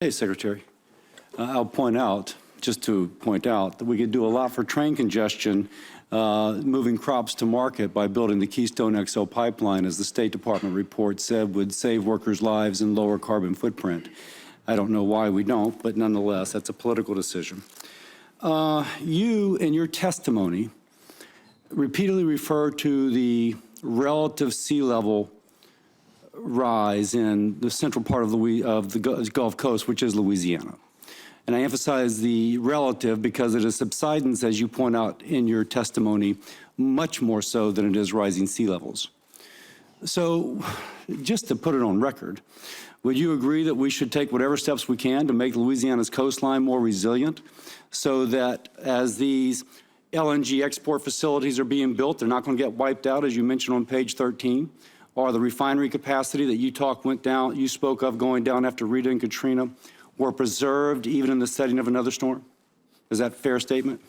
Hey, Secretary. I'll point out, just to point out, that we could do a lot for train congestion, moving crops to market by building the Keystone XL pipeline, as the State Department report said, would save workers' lives and lower carbon footprint. I don't know why we don't, but nonetheless, that's a political decision. You, in your testimony, repeatedly refer to the relative sea level rise in the central part of the Gulf Coast, which is Louisiana. And I emphasize the relative because it is subsidence, as you point out in your testimony, much more so than it is rising sea levels. So just to put it on record, would you agree that we should take whatever steps we can to make Louisiana's coastline more resilient so that as these LNG export facilities are being built, they're not going to get wiped out, as you mentioned on page 13? Or the refinery capacity that you spoke of going down after Rita and Katrina were preserved even in the setting of another storm? Is that a fair statement?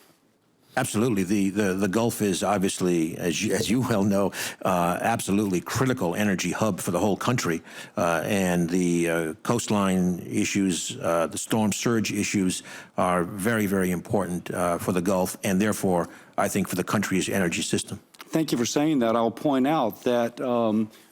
Absolutely. The Gulf is obviously, as you well know, absolutely critical energy hub for the whole country. And the coastline issues, the storm surge issues are very, very important for the Gulf and therefore, I think, for the country's energy system. Thank you for saying that. I'll point out that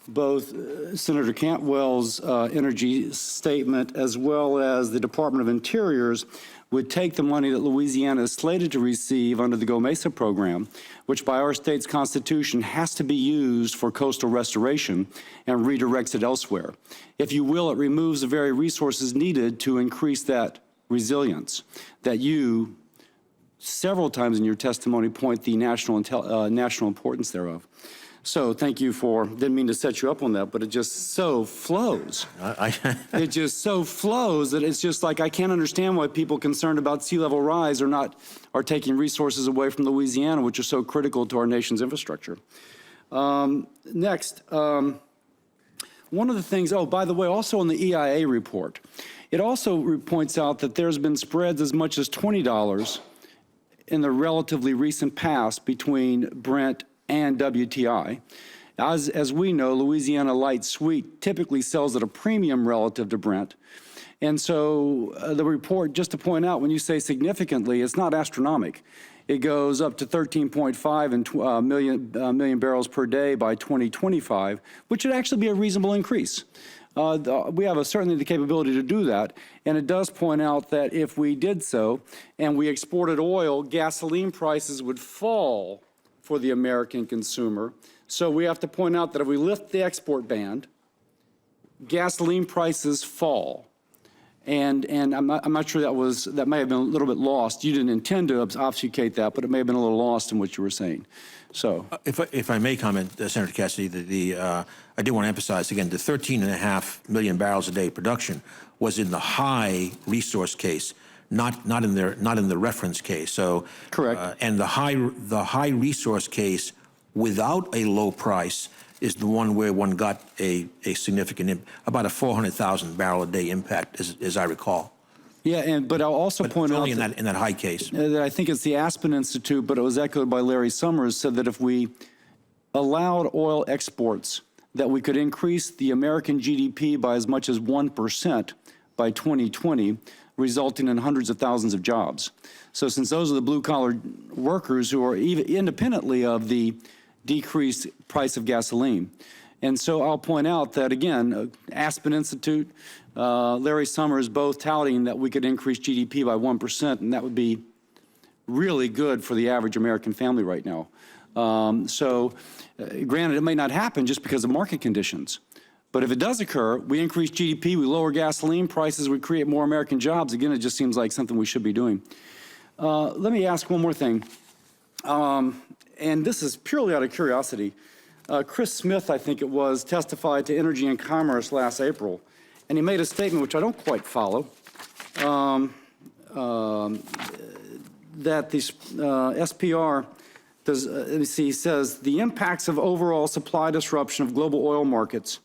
both Senator Cantwell's energy statement as well as the Department of Interior's would take the money that Louisiana is slated to receive under the Go Mesa program, which by our state's constitution has to be used for coastal restoration, and redirects it elsewhere. If you will, it removes the very resources needed to increase that resilience that you several times in your testimony point the national importance thereof. So thank you for, didn't mean to set you up on that, but it just so flows. It just so flows that it's just like, I can't understand why people concerned about sea level rise are taking resources away from Louisiana, which are so critical to our nation's infrastructure. Next, one of the things, oh, by the way, also in the EIA report, it also points out that there's been spreads as much as $20 in the relatively recent past between Brent and WTI. As we know, Louisiana Light Sweet typically sells at a premium relative to Brent. And so the report, just to point out, when you say significantly, it's not astronomical. It goes up to 13.5 million barrels per day by 2025, which would actually be a reasonable increase. We have certainly the capability to do that, and it does point out that if we did so and we exported oil, gasoline prices would fall for the American consumer. So we have to point out that if we lift the export ban, gasoline prices fall. And I'm not sure that may have been a little bit lost. You didn't intend to obfuscate that, but it may have been a little lost in what you were saying. So, if I may comment, Senator Cassidy, I do want to emphasize again the 13.5 million barrels a day production was in the high resource case, not in the reference case. So correct. And the high resource case without a low price is the one where one got a significant, about a 400,000 barrel a day impact, as I recall. Yeah, but I'll also point out in that high case that I think it's the Aspen Institute, but it was echoed by Larry Summers, said that if we allowed oil exports, that we could increase the American GDP by as much as 1% by 2020, resulting in hundreds of thousands of jobs. So since those are the blue-collar workers who are even independently of the decreased price of gasoline. And so I'll point out that, again, Aspen Institute, Larry Summers both touting that we could increase GDP by 1%, and that would be really good for the average American family right now. Granted, it may not happen just because of market conditions. But if it does occur, we increase GDP, we lower gasoline prices, we create more American jobs. Again, it just seems like something we should be doing. Let me ask one more thing. And this is purely out of curiosity. Chris Smith, I think it was, testified to Energy and Commerce last April, and he made a statement which I don't quite follow, that the SPR he says, the impacts of overall supply disruption of global oil markets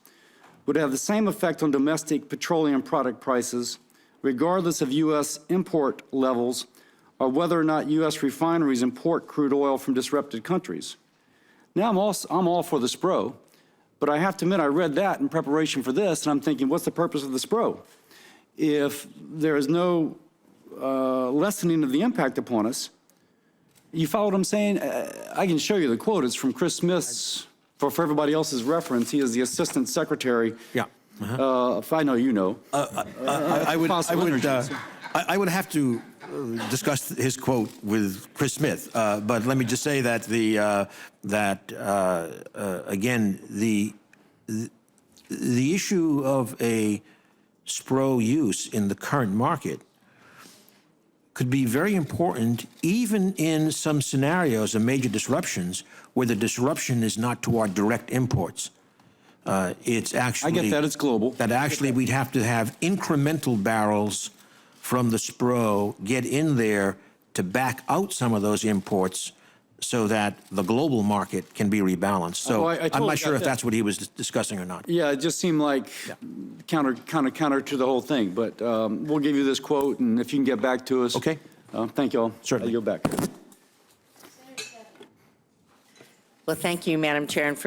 would have the same effect on domestic petroleum product prices, regardless of U.S. import levels or whether or not U.S. refineries import crude oil from disrupted countries. Now, I'm all for the SPRO, but I have to admit I read that in preparation for this, and I'm thinking, what's the purpose of the SPRO? if there is no lessening of the impact upon us, you follow what I'm saying? I can show you the quote. It's from Chris Smith's, for everybody else's reference. He is the Assistant Secretary. Yeah. If I know, you know. I would have to discuss his quote with Chris Smith, but let me just say that again, the issue of a SPRO use in the current market could be very important even in some scenarios of major disruptions where the disruption is not to our direct imports. It's actually... I get that, it's global. That actually we'd have to have incremental barrels from the SPRO get in there to back out some of those imports so that the global market can be rebalanced. So I I'm totally not sure got if that. that's what he was discussing or not. Yeah, it just seemed like counter to the whole thing. But we'll give you this quote, and if you can get back to us. Okay. Thank you all. Certainly. I'll yield back. Well, thank you, Madam Chair. And for